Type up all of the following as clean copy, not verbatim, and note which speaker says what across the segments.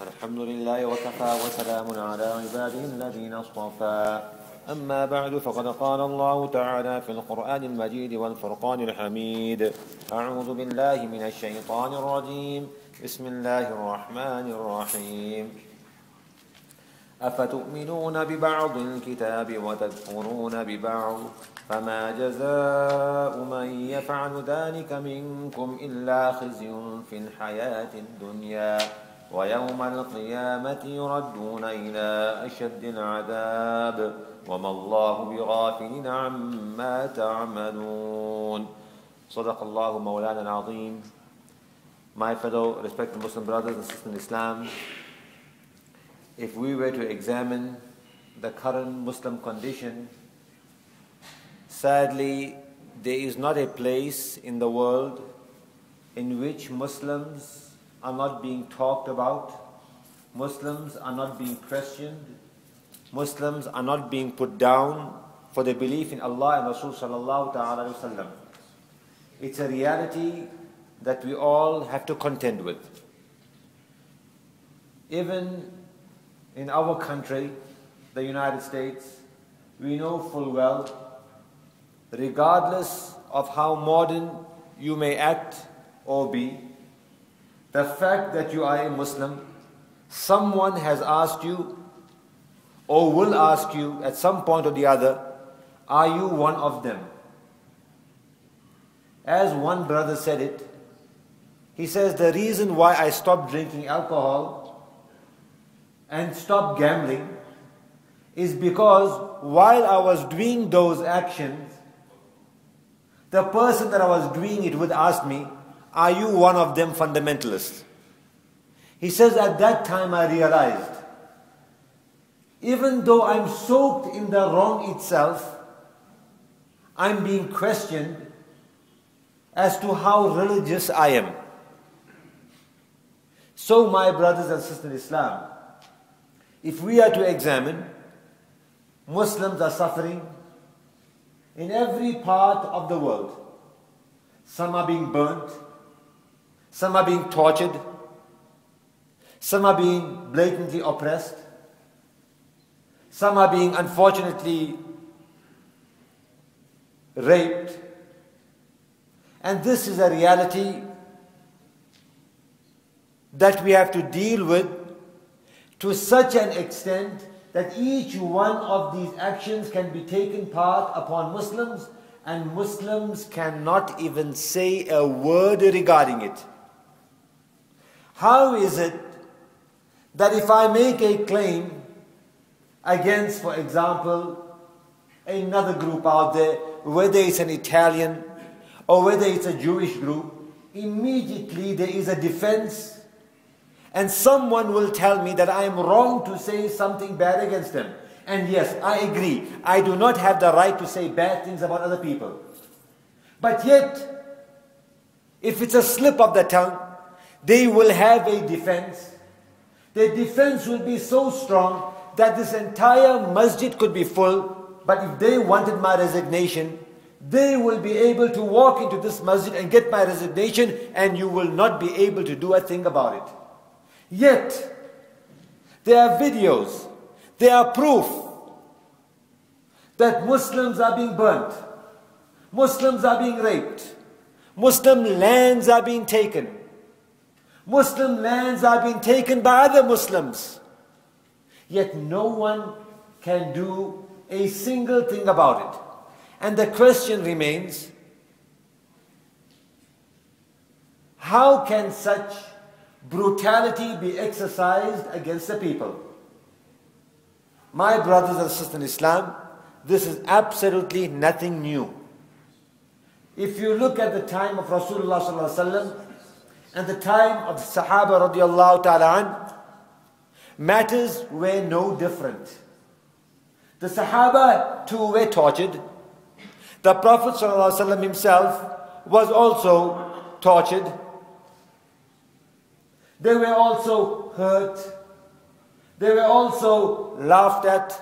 Speaker 1: الحمد لله وكفى وسلام على عباده الذين اصطفى أما بعد فقد قال الله تعالى في القرآن المجيد والفرقان الحميد أعوذ بالله من الشيطان الرجيم بسم الله الرحمن الرحيم أفتؤمنون ببعض الكتاب وتكفرون ببعض فما جزاء من يفعل ذلك منكم إلا خزي في الحياة الدنيا ويوم القيامة يردون إلى أشد العذاب وما الله بغافل عما تعملون. صدق الله مولانا العظيم. My fellow respected Muslim brothers and sisters in Islam, if we were to examine the current Muslim condition, sadly there is not a place in the world in which Muslims are not being talked about, Muslims are not being questioned, Muslims are not being put down for their belief in Allah and Rasul sallallahu ta'ala wa sallam. It's a reality that we all have to contend with. Even in our country, the United States, we know full well, regardless of how modern you may act or be, the fact that you are a Muslim, someone has asked you or will ask you at some point or the other, are you one of them? As one brother said it, he says, the reason why I stopped drinking alcohol and stopped gambling is because while I was doing those actions, the person that I was doing it with asked me, are you one of them fundamentalists? He says, at that time I realized, even though I'm soaked in the wrong itself, I'm being questioned as to how religious I am. So my brothers and sisters in Islam, if we are to examine, Muslims are suffering in every part of the world. Some are being burnt, some are being tortured, some are being blatantly oppressed, some are being unfortunately raped. And this is a reality that we have to deal with to such an extent that each one of these actions can be taken part upon Muslims, and Muslims cannot even say a word regarding it. How is it that if I make a claim against, for example, another group out there, whether it's an Italian or whether it's a Jewish group, immediately there is a defense and someone will tell me that I am wrong to say something bad against them. And yes, I agree, I do not have the right to say bad things about other people. But yet, if it's a slip of the tongue, they will have a defense. Their defense will be so strong that this entire masjid could be full, but if they wanted my resignation, they will be able to walk into this masjid and get my resignation, and you will not be able to do a thing about it. Yet, there are videos, there are proof that Muslims are being burnt, Muslims are being raped, Muslim lands are being taken, Muslim lands are being taken by other Muslims. Yet no one can do a single thing about it. And the question remains, how can such brutality be exercised against the people? My brothers and sisters in Islam, this is absolutely nothing new. If you look at the time of Rasulullah sallallahu alaihi wasallam and the time of the Sahaba radiallahu ta'ala an, matters were no different. The Sahaba too were tortured. The Prophet sallallahu alaihi wasallam himself was also tortured. They were also hurt. They were also laughed at.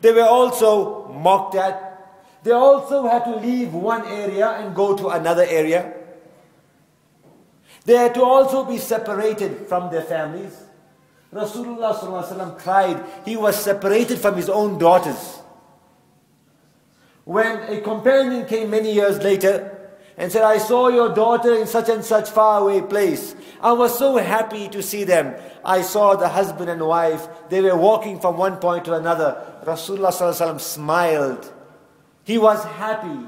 Speaker 1: They were also mocked at. They also had to leave one area and go to another area. They had to also be separated from their families. Rasulullah ﷺ cried. He was separated from his own daughters. When a companion came many years later and said, I saw your daughter in such and such faraway place. I was so happy to see them. I saw the husband and wife. They were walking from one point to another. Rasulullah ﷺ smiled. He was happy.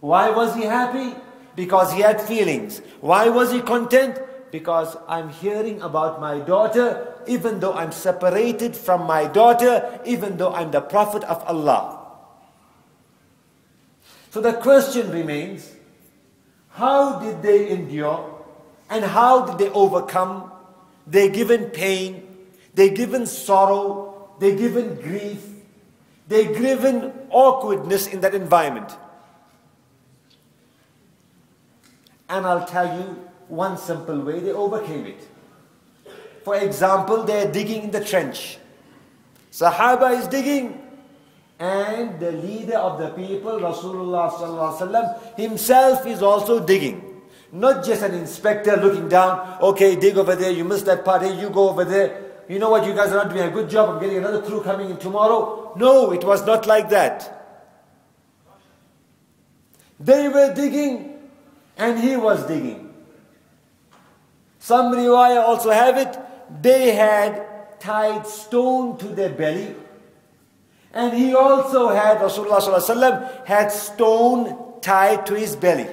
Speaker 1: Why was he happy? Because he had feelings. Why was he content? Because I'm hearing about my daughter, even though I'm separated from my daughter, even though I'm the Prophet of Allah. So the question remains, how did they endure and how did they overcome their given pain, their given sorrow, their given grief, their given awkwardness in that environment? And I'll tell you one simple way they overcame it. For example, they're digging in the trench. Sahaba is digging, and the leader of the people, Rasulullah ﷺ, himself is also digging. Not just an inspector looking down, okay, dig over there, you missed that part, hey, you go over there. You know what, you guys are not doing a good job, I'm getting another crew coming in tomorrow. No, it was not like that. They were digging, and he was digging. Some riwayah also have it, they had tied stone to their belly. And he also had, Rasulullah ﷺ had stone tied to his belly.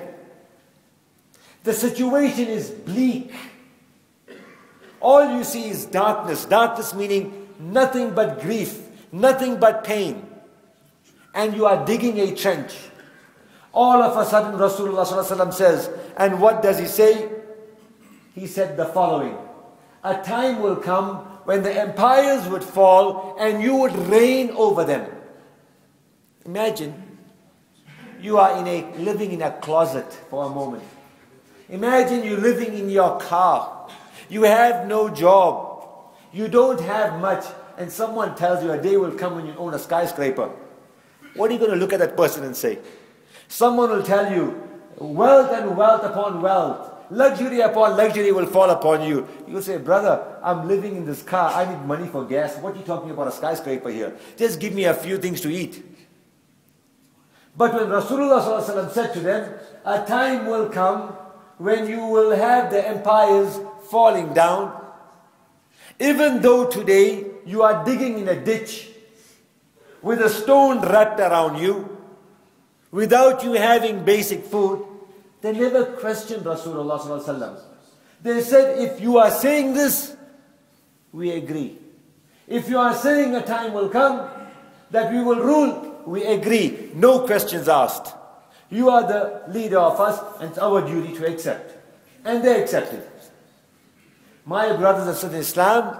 Speaker 1: The situation is bleak. All you see is darkness. Darkness meaning nothing but grief, nothing but pain. And you are digging a trench. All of a sudden Rasulullah ﷺ says, and what does he say? He said the following: a time will come when the empires would fall and you would reign over them. Imagine you are living in a closet for a moment. Imagine you living in your car. You have no job. You don't have much, and someone tells you a day will come when you own a skyscraper. What are you going to look at that person and say? Someone will tell you, wealth and wealth upon wealth, luxury upon luxury will fall upon you. You will say, brother, I'm living in this car. I need money for gas. What are you talking about a skyscraper here? Just give me a few things to eat. But when Rasulullah ﷺ said to them, a time will come when you will have the empires falling down. Even though today you are digging in a ditch with a stone wrapped around you, without you having basic food, they never questioned Rasulullah ﷺ. They said, if you are saying this, we agree. If you are saying a time will come that we will rule, we agree. No questions asked. You are the leader of us, and it's our duty to accept. And they accepted. My brothers and sisters in Islam,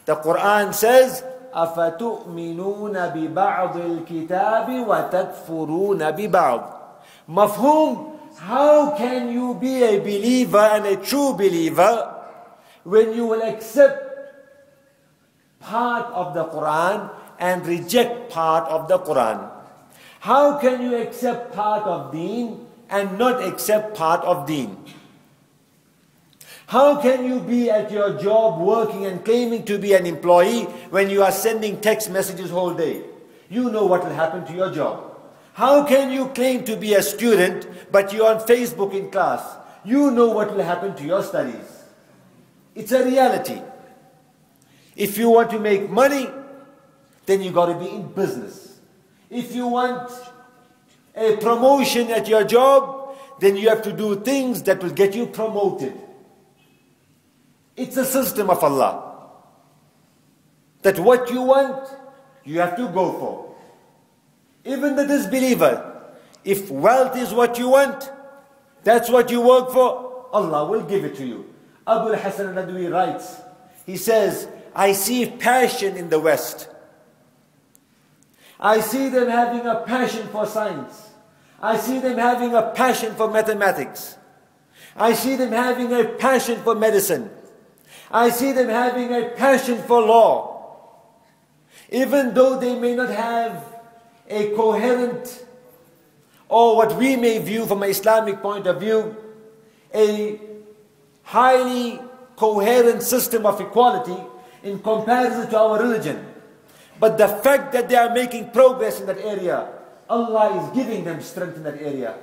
Speaker 1: the Quran says, أَفَتُؤْمِنُونَ بِبَعْضِ الْكِتَابِ وَتَكْفُرُونَ بِبَعْضِ. Mafhum, how can you be a believer and a true believer when you will accept part of the Quran and reject part of the Quran? How can you accept part of deen and not accept part of deen? How can you be at your job working and claiming to be an employee when you are sending text messages whole day? You know what will happen to your job. How can you claim to be a student but you're on Facebook in class? You know what will happen to your studies. It's a reality. If you want to make money, then you got to be in business. If you want a promotion at your job, then you have to do things that will get you promoted. It's a system of Allah. That what you want, you have to go for. Even the disbeliever, if wealth is what you want, that's what you work for, Allah will give it to you. Abu Hassan al-Nadwi writes, he says, I see passion in the West. I see them having a passion for science. I see them having a passion for mathematics. I see them having a passion for medicine. I see them having a passion for law. Even though they may not have a coherent, or what we may view from an Islamic point of view, a highly coherent system of equality in comparison to our religion. But the fact that they are making progress in that area, Allah is giving them strength in that area.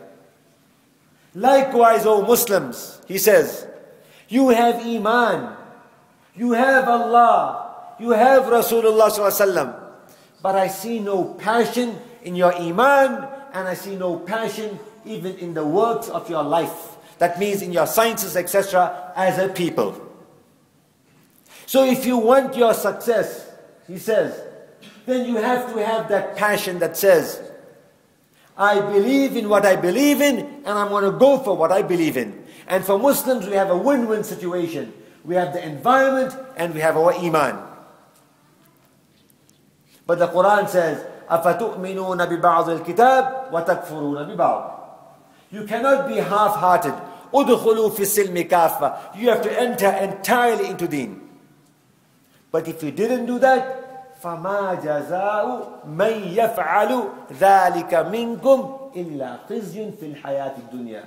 Speaker 1: Likewise, O Muslims, he says, you have Iman, you have Allah, you have Rasulullah sallallahu alaihi wasallam, but I see no passion in your Iman, and I see no passion even in the works of your life. That means in your sciences, etc., as a people. So if you want your success, he says, then you have to have that passion that says, I believe in what I believe in, and I'm going to go for what I believe in. And for Muslims, we have a win-win situation. We have the environment, and we have our Iman. But the Quran says, أَفَتُؤْمِنُونَ بِبَعْضِ الْكِتَابِ وَتَكْفُرُونَ بِبَعْضِ. You cannot be half-hearted. أُدْخُلُوا فِي السِّلْمِ كَافَّةً. You have to enter entirely into deen. But if you didn't do that, فَمَا جَزَاءُ مَنْ يَفْعَلُ ذَلِكَ مِنْكُمْ إِلَّا خِزْيٌ فِي الْحَيَاةِ الدُّنْيَا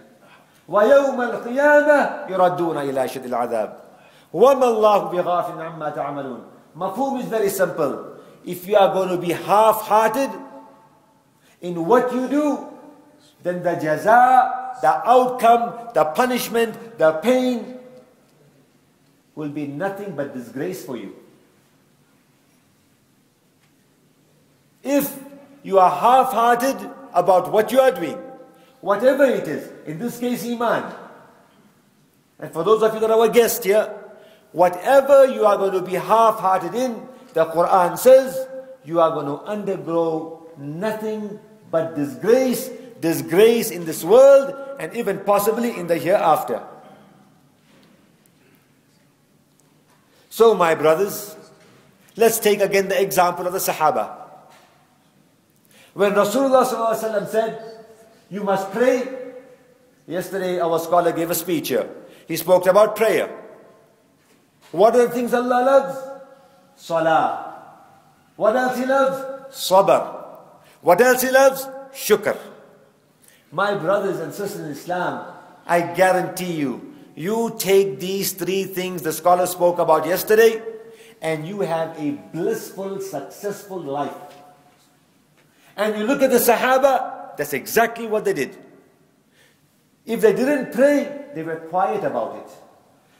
Speaker 1: وَيَوْمَ الْقِيَامَةِ يُرَدُّونَ إِلَى شَدِّ الْعَذَابِ وَمَا اللَّهُ بِغَافِلٍ عَمَّا تَعْمَلُونَ. Mafhum is very simple. If you are going to be half-hearted in what you do, then the jaza, the outcome, the punishment, the pain will be nothing but disgrace for you. If you are half-hearted about what you are doing, whatever it is, in this case Iman, and for those of you that are our guests here, whatever you are going to be half-hearted in, the Quran says, you are going to undergo nothing but disgrace, disgrace in this world, and even possibly in the hereafter. So my brothers, let's take again the example of the Sahaba. When Rasulullah ﷺ said, you must pray. Yesterday our scholar gave a speech here. He spoke about prayer. What are the things Allah loves? Salah. What else He loves? Sabr. What else He loves? Shukr. My brothers and sisters in Islam, I guarantee you, you take these three things the scholar spoke about yesterday, and you have a blissful, successful life. And you look at the Sahaba, that's exactly what they did. If they didn't pray, they were quiet about it.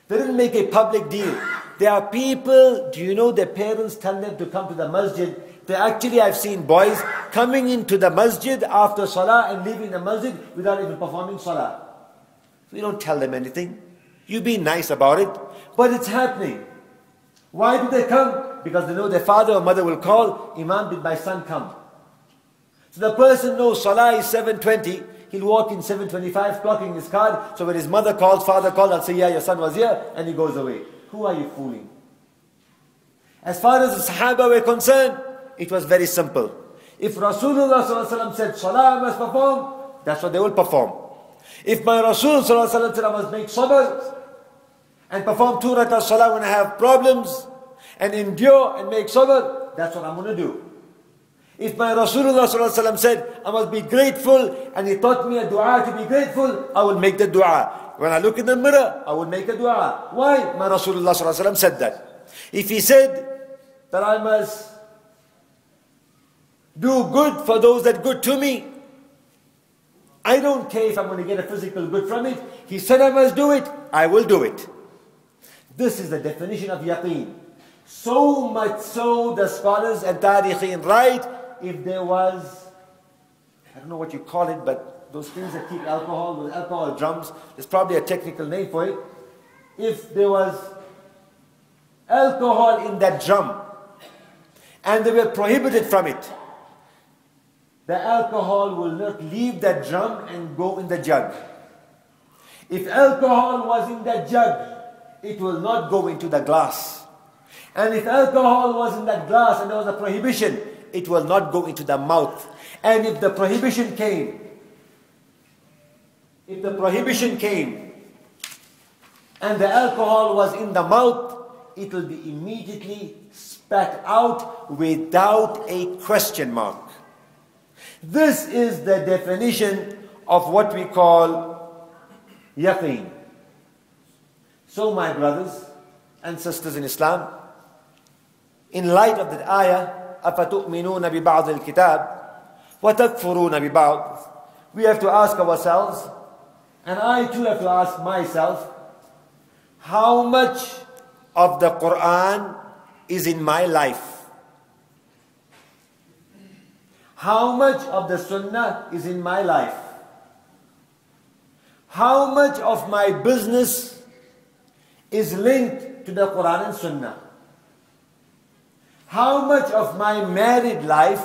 Speaker 1: They didn't make a public deal. There are people, do you know their parents tell them to come to the masjid? I've seen boys coming into the masjid after salah and leaving the masjid without even performing salah. We don't tell them anything. You be nice about it. But it's happening. Why do they come? Because they know their father or mother will call, Imam, did my son come? So the person knows salah is 7:20. He'll walk in 7:25, clocking his card. So when his mother calls, father calls, I'll say, yeah, your son was here. And he goes away. Who are you fooling? As far as the Sahaba were concerned, it was very simple. If Rasulullah ﷺ said, salah must perform, that's what they will perform. If my Rasul ﷺ said, I must make sabr and perform 2 rakat salah when I have problems, and endure and make sabr, that's what I'm going to do. If my Rasulullah ﷺ said, I must be grateful, and he taught me a dua to be grateful, I will make the dua. When I look in the mirror, I will make a dua. Why? My Rasulullah ﷺ said that. If he said that I must do good for those that good to me, I don't care if I'm going to get a physical good from it. He said I must do it, I will do it. This is the definition of yaqeen. So much so the scholars and tarikhin write, if there was, I don't know what you call it, but those things that keep alcohol, those alcohol drums, there's probably a technical name for it. If there was alcohol in that drum and they were prohibited from it, the alcohol will not leave that drum and go in the jug. If alcohol was in that jug, it will not go into the glass. And if alcohol was in that glass and there was a prohibition, it will not go into the mouth. And if the prohibition came, and the alcohol was in the mouth, it will be immediately spat out without a question mark. This is the definition of what we call yaqeen. So my brothers and sisters in Islam, in light of that ayah, أَفَتُؤْمِنُونَ بِبَعْضِ الْكِتَابِ وَتَكْفُرُونَ بِبَعْضِ, we have to ask ourselves, and I too have to ask myself, how much of the Quran is in my life? How much of the Sunnah is in my life? How much of my business is linked to the Quran and Sunnah? How much of my married life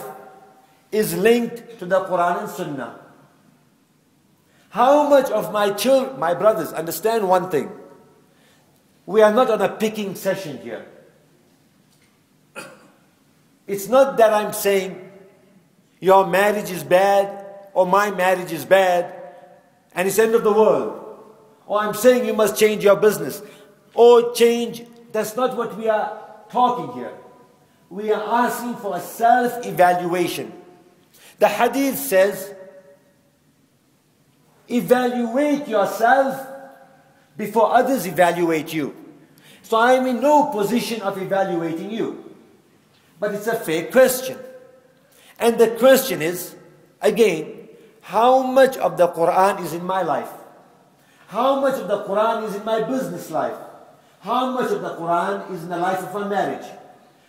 Speaker 1: is linked to the Quran and Sunnah? How much of my children, my brothers, understand one thing. We are not on a picking session here. It's not that I'm saying your marriage is bad or my marriage is bad and it's the end of the world. Or I'm saying you must change your business. Or change, that's not what we are talking here. We are asking for a self-evaluation. The hadith says, evaluate yourself before others evaluate you. So I am in no position of evaluating you. But it's a fair question. And the question is, again, how much of the Quran is in my life? How much of the Quran is in my business life? How much of the Quran is in the life of my marriage?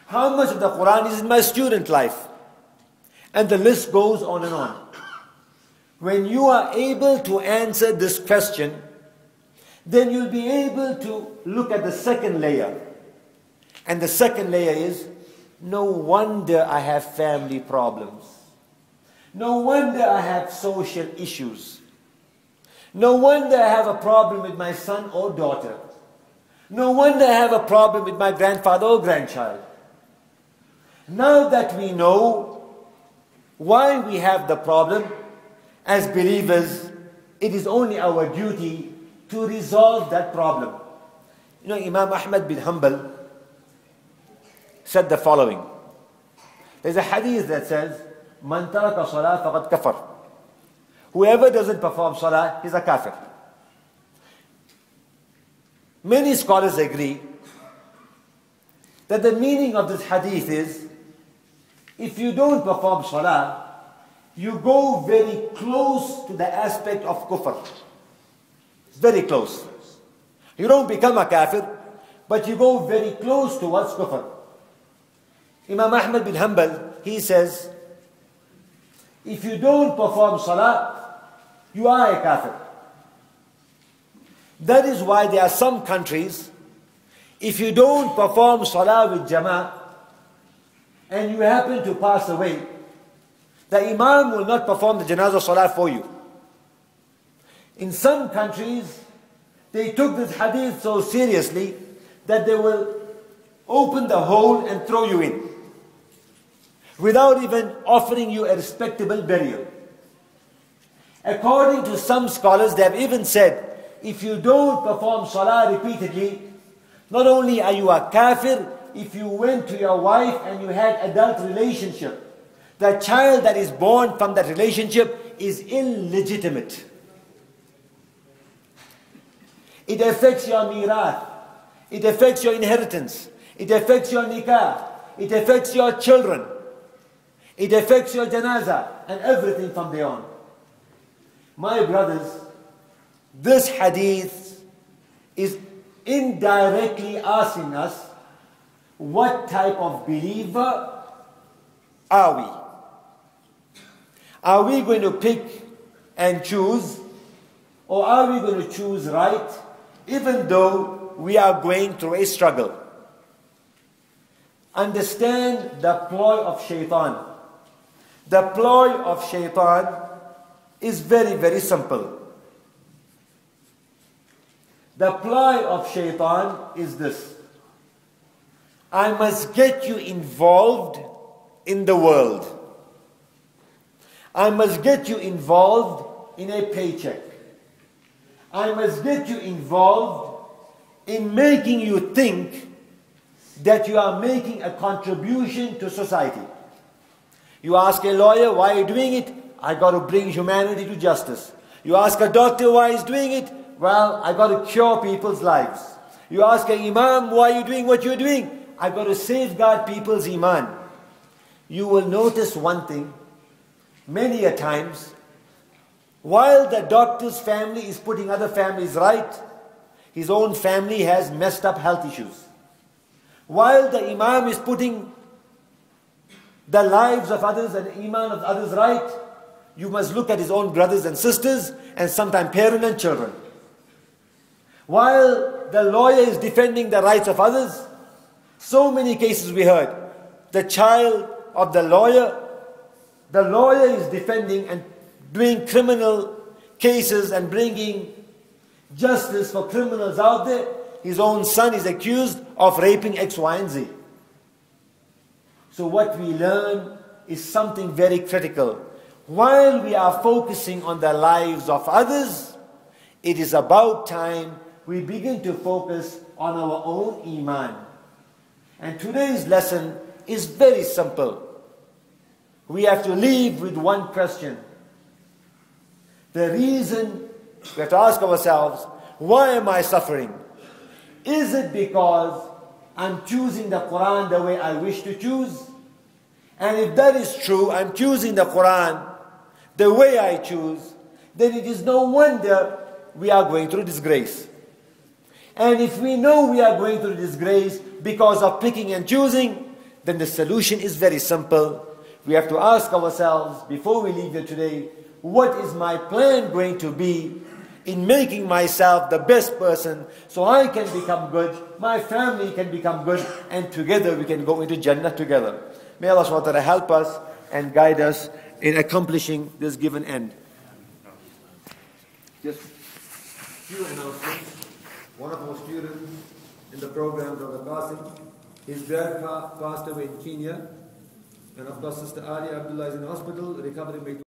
Speaker 1: How much of the Quran is in my student life? And the list goes on and on. When you are able to answer this question, then you'll be able to look at the second layer. And the second layer is, no wonder I have family problems. No wonder I have social issues. No wonder I have a problem with my son or daughter. No wonder I have a problem with my grandfather or grandchild. Now that we know why we have the problem, as believers, it is only our duty to resolve that problem. You know, Imam Ahmad bin Hanbal said the following. There's a hadith that says, "Man taraka salah faqad kafar." Whoever doesn't perform salah, he's a kafir. Many scholars agree that the meaning of this hadith is, if you don't perform salah, you go very close to the aspect of kufr. It's very close. You don't become a kafir, but you go very close towards kufr. Imam Ahmad bin Hanbal, he says, if you don't perform salah, you are a kafir. That is why there are some countries, if you don't perform salah with jama'ah, and you happen to pass away, the imam will not perform the janazah salah for you. In some countries, they took this hadith so seriously that they will open the hole and throw you in, without even offering you a respectable burial. According to some scholars, they have even said, if you don't perform salah repeatedly, not only are you a kafir, if you went to your wife and you had adult relationship, the child that is born from that relationship is illegitimate. It affects your mirath, it affects your inheritance, it affects your nikah, it affects your children, it affects your janazah, and everything from there on. My brothers, this hadith is indirectly asking us, what type of believer are we? Are we going to pick and choose, or are we going to choose right, even though we are going through a struggle? Understand the ploy of shaitan. The ploy of shaitan is very, very simple. The ploy of shaitan is this: I must get you involved in the world. I must get you involved in a paycheck. I must get you involved in making you think that you are making a contribution to society. You ask a lawyer, why are you doing it? I got to bring humanity to justice. You ask a doctor why he's doing it? Well, I got to cure people's lives. You ask an Imam, why are you doing what you're doing? I've got to safeguard people's Iman. You will notice one thing, many a times, while the doctor's family is putting other families right, his own family has messed up health issues. While the Imam is putting the lives of others and the Iman of others right, you must look at his own brothers and sisters and sometimes parents and children. While the lawyer is defending the rights of others, so many cases we heard. The child of the lawyer is defending and doing criminal cases and bringing justice for criminals out there. His own son is accused of raping X, Y, and Z. So what we learn is something very critical. While we are focusing on the lives of others, it is about time we begin to focus on our own Iman. And today's lesson is very simple. We have to leave with one question. The reason we have to ask ourselves, why am I suffering? Is it because I'm choosing the Quran the way I wish to choose? And if that is true, I'm choosing the Quran the way I choose, then it is no wonder we are going through disgrace. And if we know we are going through disgrace because of picking and choosing, then the solution is very simple. We have to ask ourselves, before we leave here today, what is my plan going to be in making myself the best person so I can become good, my family can become good, and together we can go into Jannah together. May Allah subhanahu wa ta'ala help us and guide us in accomplishing this given end. Just few announcements. One of our students in the program, Dr. Qasim, his grandpa passed away in Kenya, and of course Sister Ali Abdullah is in hospital recovering.